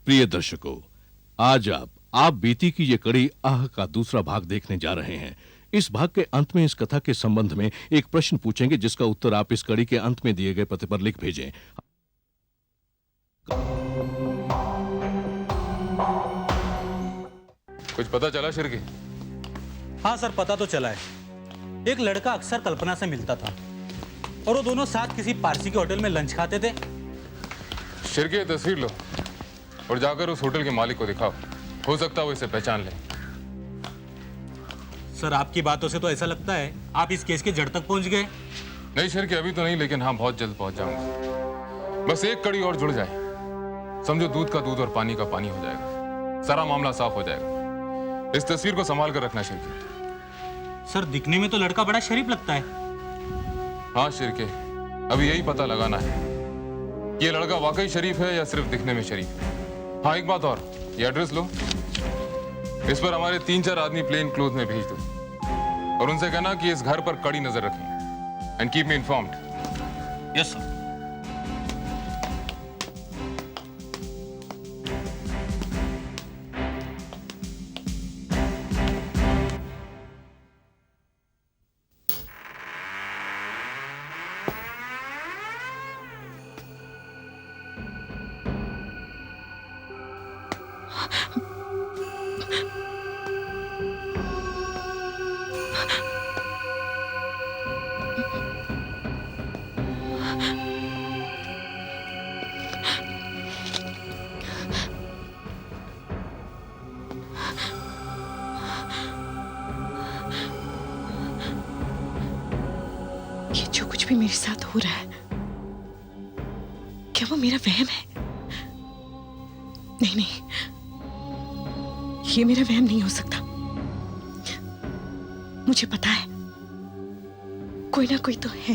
प्रिय दर्शकों, आज आप बीती की ये कड़ी आह का दूसरा भाग देखने जा रहे हैं। इस भाग के अंत में इस कथा के संबंध में एक प्रश्न पूछेंगे, जिसका उत्तर आप इस कड़ी के अंत में दिए गए पते पर लिख भेजें। कुछ पता चला शिरकी? हाँ सर, पता तो चला है। एक लड़का अक्सर कल्पना से मिलता था और वो दोनों साथ किसी पारसी के होटल में लंच खाते थे। शिरकी, ये तस्वीर लो और जाकर उस होटल के मालिक को दिखाओ। हो सकता है वो इसे पहचान ले। सर, आपकी बातों से तो ऐसा लगता है आप इस केस के जड़ तक पहुंच गए। नहीं शिरकी, अभी तो नहीं, लेकिन हाँ बहुत जल्द पहुंच जाऊंगा। बस एक कड़ी और जुड़ जाए, समझो दूध का दूध और पानी का पानी हो जाएगा, सारा मामला साफ हो जाएगा। इस तस्वीर को संभाल कर रखना शिरकी। सर, दिखने में तो लड़का बड़ा शरीफ लगता है। हाँ शिरकी, अभी यही पता लगाना है कि ये लड़का वाकई शरीफ है या सिर्फ दिखने में शरीफ है। हाँ एक बात और, ये एड्रेस लो, इस पर हमारे 3-4 आदमी प्लेन क्लोथ में भेज दो और उनसे कहना कि इस घर पर कड़ी नजर रखें and keep me informed. Yes sir. ये जो कुछ भी मेरे साथ हो रहा है, क्या वो मेरा वहम है? नहीं नहीं, ये मेरा वहम नहीं हो सकता। मुझे पता है कोई ना कोई तो है।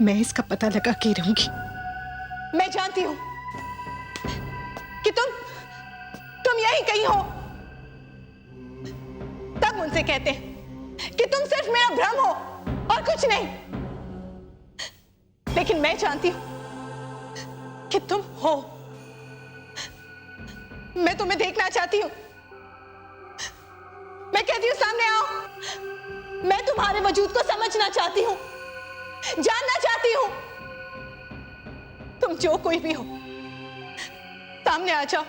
मैं इसका पता लगा के रहूंगी। मैं जानती हूं कि तुम यहीं कहीं हो। तब मुझसे कहते हैं कि तुम सिर्फ मेरा भ्रम हो और कुछ नहीं। लेकिन मैं जानती हूं कि तुम हो। मैं तुम्हें देखना चाहती हूं। मैं कहती हूं सामने आओ। मैं तुम्हारे वजूद को समझना चाहती हूं, जानना चाहती हूं। तुम जो कोई भी हो, सामने आ जाओ।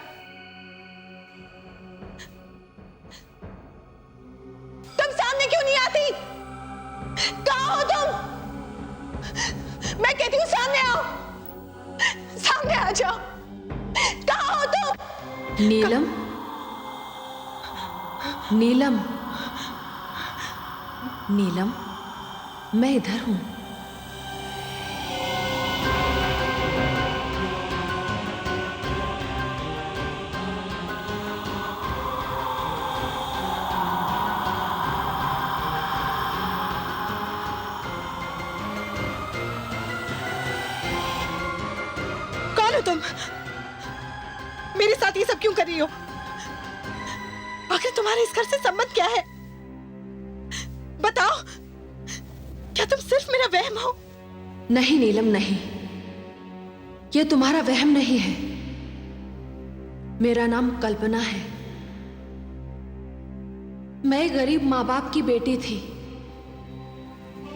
तुम सामने क्यों नहीं आती? कहां हो तुम? मैं कहती हूं सामने आओ, सामने आ जाओ। कहां हो तुम? नीलम, नीलम, नीलम, मैं इधर हूं। कौन हो तुम? मेरे साथ ये सब क्यों कर रही हो? आखिर तुम्हारे इस घर से संबंध क्या है? बताओ, क्या तुम सिर्फ मेरा वहम हो? नहीं नीलम, नहीं, यह तुम्हारा वहम नहीं है। मेरा नाम कल्पना है। मैं गरीब माँ बाप की बेटी थी।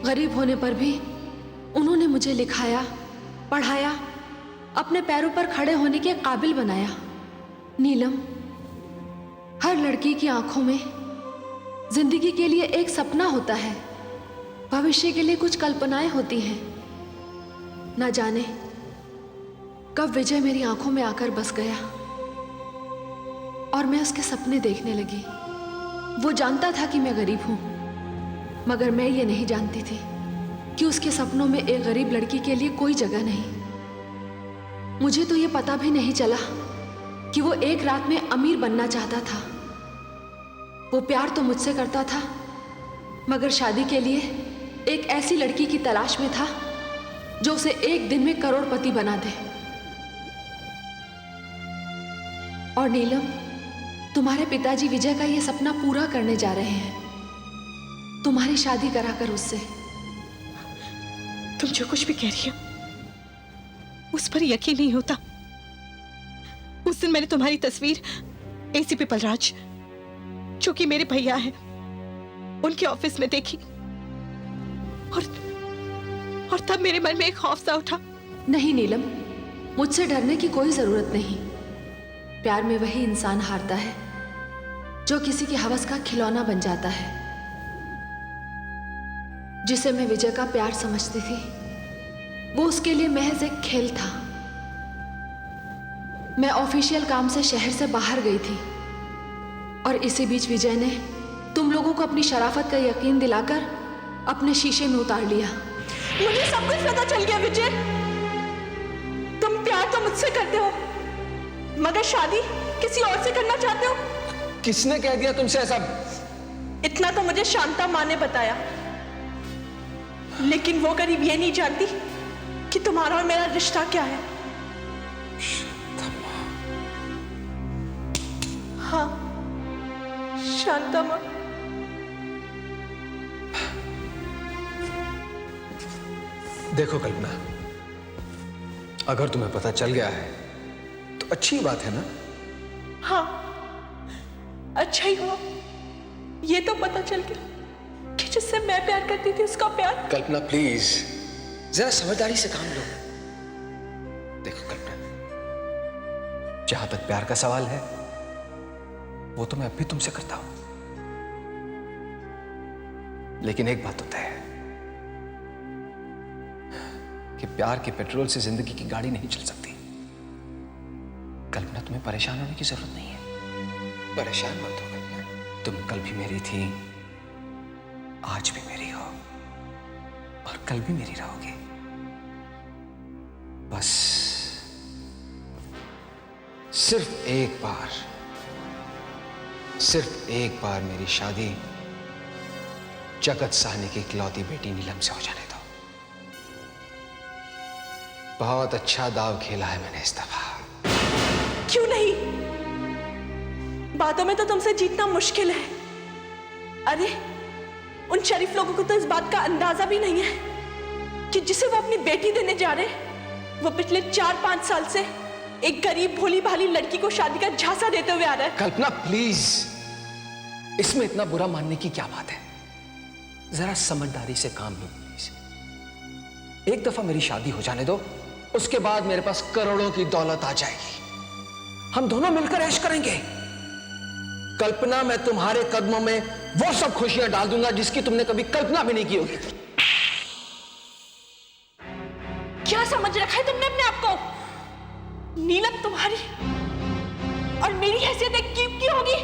गरीब होने पर भी उन्होंने मुझे लिखाया, पढ़ाया, अपने पैरों पर खड़े होने के काबिल बनाया। नीलम, हर लड़की की आंखों में जिंदगी के लिए एक सपना होता है, भविष्य के लिए कुछ कल्पनाएं होती हैं। ना जाने कब विजय मेरी आंखों में आकर बस गया और मैं उसके सपने देखने लगी। वो जानता था कि मैं गरीब हूं, मगर मैं ये नहीं जानती थी कि उसके सपनों में एक गरीब लड़की के लिए कोई जगह नहीं। मुझे तो ये पता भी नहीं चला कि वो एक रात में अमीर बनना चाहता था। वो प्यार तो मुझसे करता था, मगर शादी के लिए एक ऐसी लड़की की तलाश में था जो उसे एक दिन में करोड़पति बना दे। और नीलम, तुम्हारे पिताजी विजय का ये सपना पूरा करने जा रहे हैं, तुम्हारी शादी कराकर उससे। तुम जो कुछ भी कह रही हो उस पर यकीन नहीं होता। उस दिन मैंने तुम्हारी तस्वीर एसीपी बलराज, जो कि मेरे भैया हैं, उनके ऑफिस में देखी और तब मेरे मन में एक खौफ सा उठा। नहीं नीलम, मुझसे डरने की कोई जरूरत नहीं। प्यार में वही इंसान हारता है जो किसी की हवस का खिलौना बन जाता है। जिसे मैं विजय का प्यार समझती थी, वो उसके लिए महज एक खेल था। मैं ऑफिशियल काम से शहर से बाहर गई थी और इसी बीच विजय ने तुम लोगों को अपनी शराफत का यकीन दिलाकर अपने शीशे में उतार लिया। मुझे सब कुछ पता चल गया विजय। तुम प्यार तो मुझसे करते हो, मगर शादी किसी और से करना चाहते हो। किसने कह दिया तुमसे ऐसा? इतना तो मुझे शांता माँ ने बताया, लेकिन वो गरीब ये नहीं जानती कि तुम्हारा और मेरा रिश्ता क्या है। हाँ, शांता माँ। देखो कल्पना, अगर तुम्हें पता चल गया है तो अच्छी बात है ना? हाँ, अच्छा ही हुआ। ये तो पता चल गया कि जिससे मैं प्यार करती थी उसका प्यार। कल्पना प्लीज जरा समझदारी से काम लो। देखो कल्पना, जहां तक प्यार का सवाल है वो तो मैं अब भी तुमसे करता हूं, लेकिन एक बात तो तय है कि प्यार के पेट्रोल से जिंदगी की गाड़ी नहीं चल सकती। कल्पना, तुम्हें परेशान होने की जरूरत नहीं है। परेशान मत हो कल्पना, तुम कल भी मेरी थी, आज भी मेरी हो और कल भी मेरी रहोगी। बस सिर्फ एक बार मेरी शादी जगत साहनी की इकलौती बेटी नीलम से हो जाने दो। बहुत अच्छा दाव खेला है मैंने इस दफा। क्यों नहीं? बातों में तो तुमसे जीतना मुश्किल है। अरे उन शरीफ लोगों को तो इस बात का अंदाजा भी नहीं है कि जिसे वो अपनी बेटी देने जा रहे, वो पिछले 4-5 साल से एक गरीब भोली भाली लड़की को शादी का झांसा देते हुए आ रहा है। कल्पना प्लीज, इसमें इतना बुरा मानने की क्या बात है? जरा समझदारी से काम लो प्लीज। एक दफा मेरी शादी हो जाने दो, उसके बाद मेरे पास करोड़ों की दौलत आ जाएगी। हम दोनों मिलकर ऐश करेंगे। कल्पना, मैं तुम्हारे कदमों में वो सब खुशियां डाल दूंगा जिसकी तुमने कभी कल्पना भी नहीं की होगी। क्या समझ रखा है तुमने अपने आप को? नीलम तुम्हारी और मेरी हैसियत एक कीप की होगी,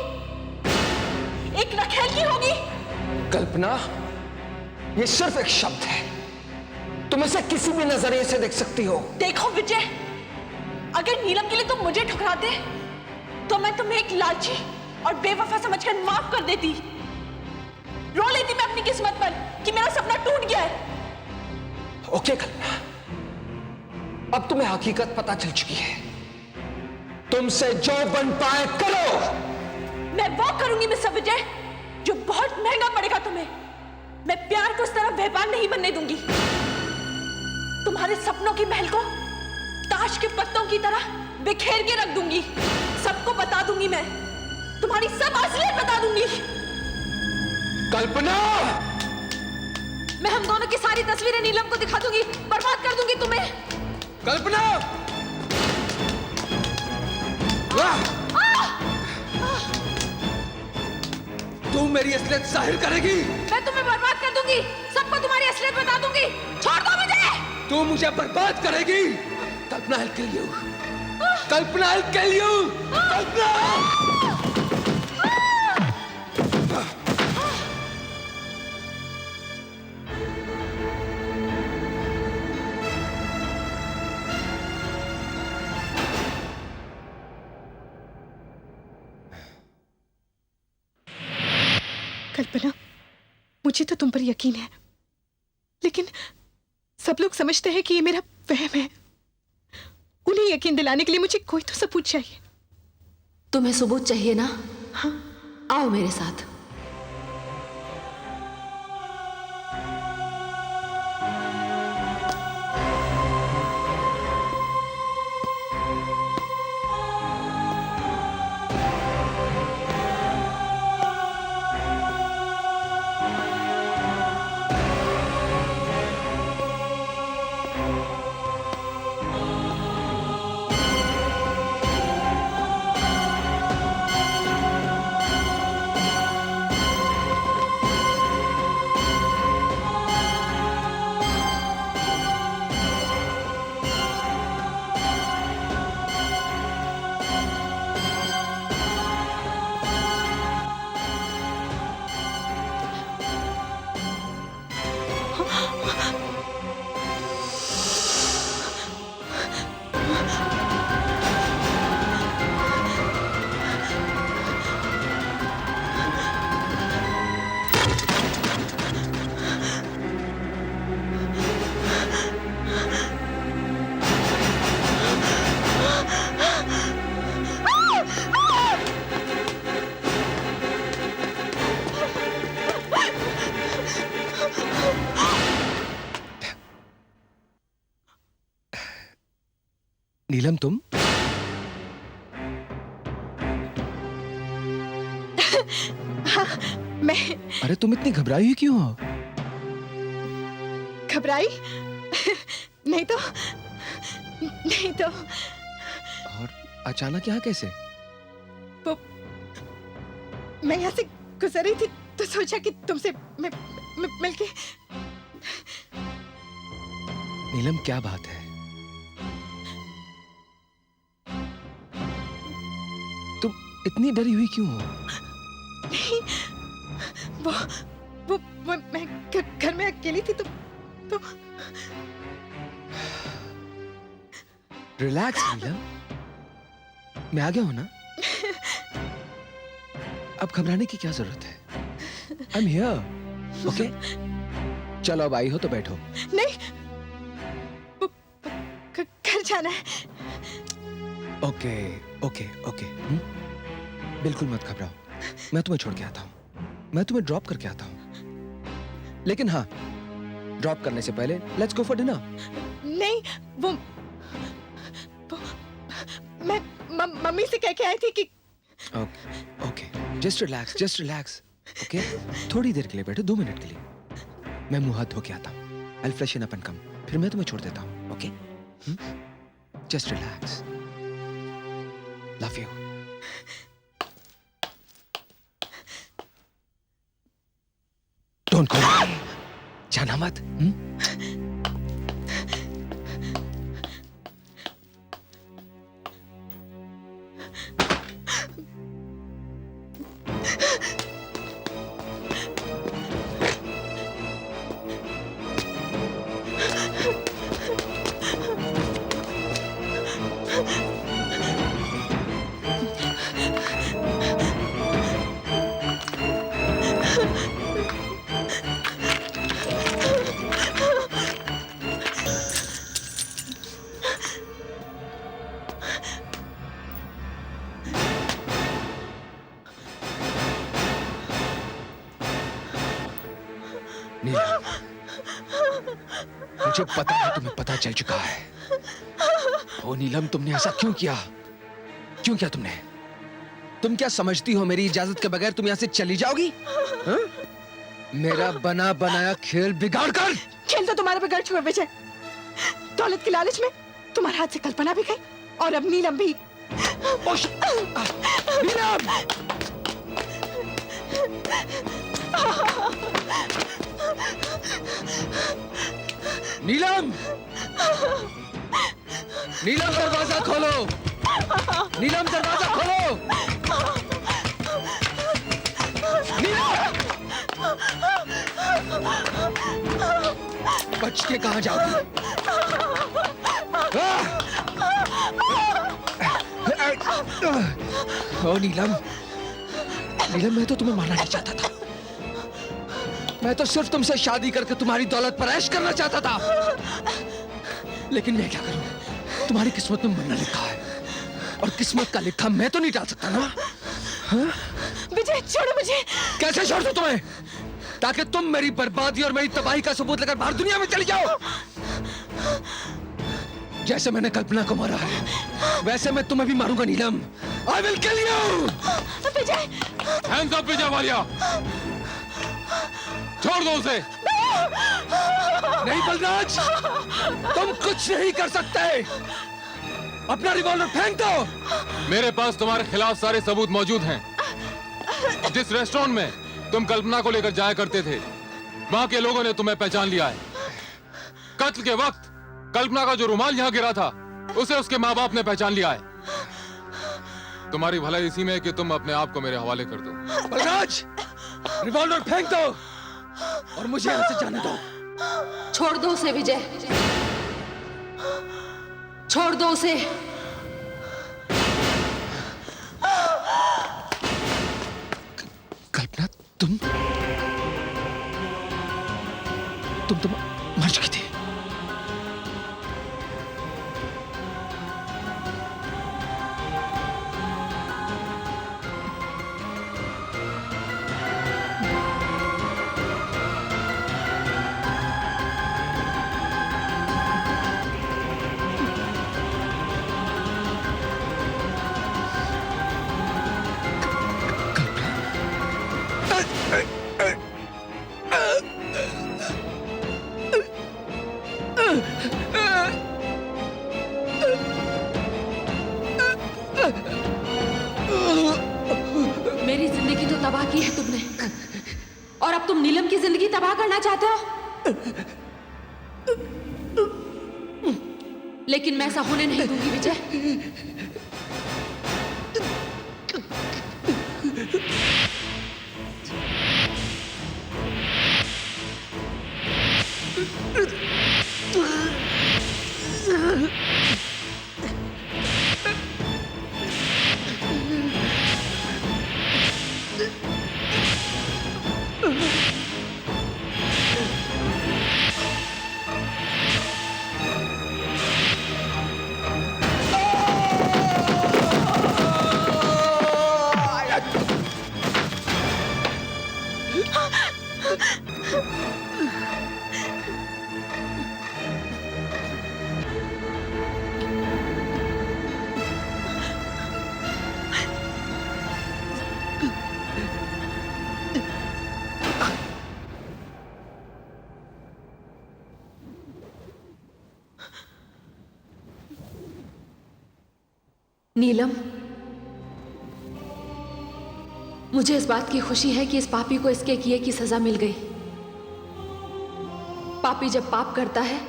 एक रखेल की होगी। कल्पना, ये सिर्फ एक शब्द है, तुम इसे किसी भी नजरिए से देख सकती हो। देखो विजय, अगर नीलम के लिए तुम मुझे ठुकराते तो मैं तुम्हें एक लालची और बेवफा समझकर माफ कर देती। रो लेती मैं अपनी किस्मत पर कि मेरा सपना टूट गया है। ओके कल्पना, अब तुम्हें हकीकत पता चल चुकी है। तुमसे जो बन पाए करो। मैं वो करूंगी मिस्टर विजय जो बहुत महंगा पड़ेगा तुम्हें। मैं प्यार को उस तरह व्यापार नहीं बनने दूंगी। तुम्हारे सपनों की महल को ताश के पत्तों की तरह बिखेर के रख दूंगी। सबको बता दूंगी, मैं तुम्हारी सब असलियत बता दूंगी। कल्पना, मैं हम दोनों की सारी तस्वीरें नीलम को दिखा दूंगी, बर्बाद कर दूंगी तुम्हें। कल्पना, तू मेरी असलियत जाहिर करेगी। मैं तुम्हें बर्बाद कर दूंगी, सबको तुम्हारी असलियत बता दूंगी। छोड़ दो मुझे। तू मुझे बर्बाद करेगी। कल्पना, I'll kill you. Kalpana, I'll kill you. कल्पना। कल्पना, मुझे तो तुम पर यकीन है, लेकिन सब लोग समझते हैं कि ये मेरा वहम है। उन्हें यकीन दिलाने के लिए मुझे कोई तो सबूत चाहिए। तुम्हें सबूत चाहिए ना? हाँ, आओ मेरे साथ। नीलम तुम? मैं अरे तुम इतनी घबराई हुई क्यों हो? घबराई? नहीं तो और अचानक यहाँ कैसे? वो मैं यहाँ से गुजर रही थी तो सोचा कि तुमसे मिलके। नीलम क्या बात है? तुम इतनी डरी हुई क्यों हो? नहीं, वो मैं घर में अकेली थी तो रिलैक्स नीलम, मैं आ गया हूं ना। अब घबराने की क्या जरूरत है? I am here, okay? चलो अब आई हो तो बैठो। नहीं, वो घर जाना है। ओके ओके ओके, बिल्कुल मत घबराओ, मैं तुम्हें छोड़ के आता हूं, मैं तुम्हें ड्रॉप करके आता हूं। लेकिन हाँ, ड्रॉप करने से पहले लेट्स गो फॉर डिनर। नहीं, वो मैं मम्मी से कह के आई थी कि okay okay, just relax, okay? थोड़ी देर के लिए बैठो, 2 मिनट के लिए। मैं मुंह हाथ धो के आता हूँ, I'll freshen up and come, फिर मैं तुम्हें छोड़ देता हूँ, okay? Just relax, love you. Don't go, जाना मत। नीलम, मुझे पता है तुम्हें पता चल चुका है। ओ नीलम, तुमने ऐसा क्यों किया? क्यों किया तुमने? तुम क्या समझती हो मेरी इजाजत के बगैर तुम यहाँ से चली जाओगी? हा? मेरा बना बनाया खेल बिगाड़ कर। खेल तो तुम्हारे बिगड़ चुका विजय। दौलत के लालच में तुम्हारे हाथ से कल्पना भी गई और अब नीलम भी। नीलम! नीलम! नीलम, दरवाजा खोलो! नीलम, दरवाजा खोलो! नीलम! बच के कहां जाओगी? ओ नीलम, नीलम, मैं तो तुम्हें मारना नहीं चाहता था। मैं तो सिर्फ तुमसे शादी करके तुम्हारी दौलत पर ऐश करना चाहता था। लेकिन मैं क्या करूं? तुम्हारी किस्मत में मरना लिखा है और किस्मत का लिखा मैं तो नहीं डाल सकता ना। हाँ? विजय, छोड़ो मुझे। कैसे छोड़ दूं तुम्हें? ताकि तुम मेरी बर्बादी और मेरी तबाही का सबूत लेकर बाहर दुनिया में चली जाओ। जैसे मैंने कल्पना को मारा है वैसे मैं तुम्हें भी मारूंगा Neelam. I will kill you! Vijay! Hands up Vijay Walia! छोड़ दो उसे! नहीं बलराज, तुम कुछ नहीं कर सकते। अपना रिवॉल्वर फेंक दो। मेरे पास तुम्हारे खिलाफ सारे सबूत मौजूद हैं। जिस रेस्टोरेंट में तुम कल्पना को लेकर जाया करते थे वहां के लोगों ने तुम्हें पहचान लिया है। कत्ल के वक्त कल्पना का जो रुमाल यहाँ गिरा था उसे उसके माँ बाप ने पहचान लिया है। तुम्हारी भलाई इसी में है कि तुम अपने आप को मेरे हवाले कर दो। बलराज, रिवॉल्वर फेंक दो और मुझे यहाँ से जाने दो। छोड़ दो उसे विजय, छोड़ दो उसे। कल्पना, तुम मर चुकी थी। मेरी जिंदगी तो तबाह की है तुमने, और अब तुम नीलम की जिंदगी तबाह करना चाहते हो। लेकिन मैं ऐसा होने नहीं दूंगी विजय। नीलम, मुझे इस बात की खुशी है कि इस पापी को इसके किए की सजा मिल गई। पापी जब पाप करता है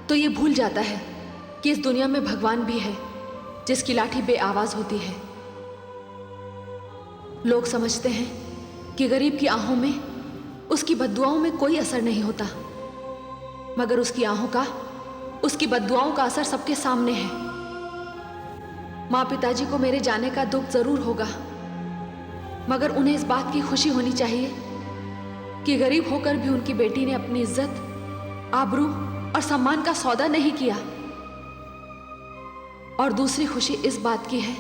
तो ये भूल जाता है कि इस दुनिया में भगवान भी है जिसकी लाठी बेआवाज होती है। लोग समझते हैं कि गरीब की आंखों में, उसकी बद्दुआओं में कोई असर नहीं होता, मगर उसकी आंखों का, उसकी बद्दुआओं का असर सबके सामने है। माँ पिताजी को मेरे जाने का दुख जरूर होगा, मगर उन्हें इस बात की खुशी होनी चाहिए कि गरीब होकर भी उनकी बेटी ने अपनी इज्जत, आबरू और सम्मान का सौदा नहीं किया। और दूसरी खुशी इस बात की है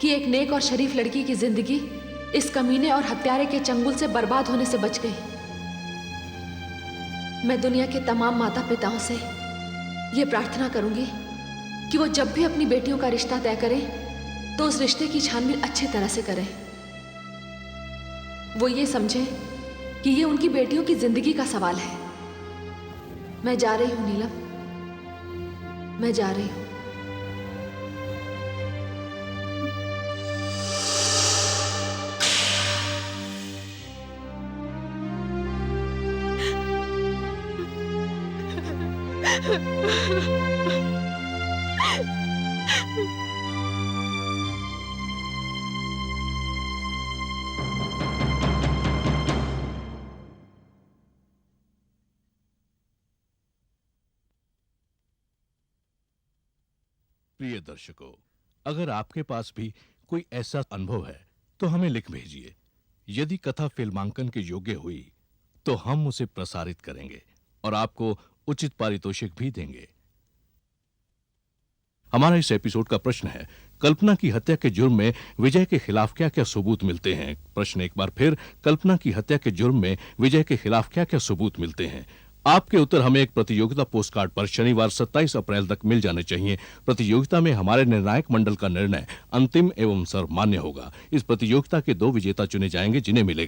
कि एक नेक और शरीफ लड़की की जिंदगी इस कमीने और हत्यारे के चंगुल से बर्बाद होने से बच गई। मैं दुनिया के तमाम माता पिताओं से यह प्रार्थना करूंगी कि वो जब भी अपनी बेटियों का रिश्ता तय करें तो उस रिश्ते की छानबीन अच्छी तरह से करें। वो ये समझें कि ये उनकी बेटियों की जिंदगी का सवाल है। मैं जा रही हूं नीलम, मैं जा रही हूं। प्रिय दर्शकों, अगर आपके पास भी कोई ऐसा अनुभव है तो हमें लिख भेजिए। यदि कथा फिल्मांकन के योग्य हुई तो हम उसे प्रसारित करेंगे और आपको उचित पारितोषिक भी देंगे। हमारा इस एपिसोड का प्रश्न है, कल्पना की हत्या के जुर्म में विजय के खिलाफ क्या क्या सबूत मिलते हैं। प्रश्न एक बार फिर, कल्पना की हत्या के जुर्म में विजय के खिलाफ क्या क्या सबूत मिलते हैं। आपके उत्तर हमें एक प्रतियोगिता पोस्टकार्ड पर शनिवार 27 अप्रैल तक मिल जाने चाहिए। प्रतियोगिता में हमारे निर्णायक मंडल का निर्णय अंतिम एवं सर्वमान्य होगा। इस प्रतियोगिता के 2 विजेता चुने जाएंगे जिन्हें मिलेगा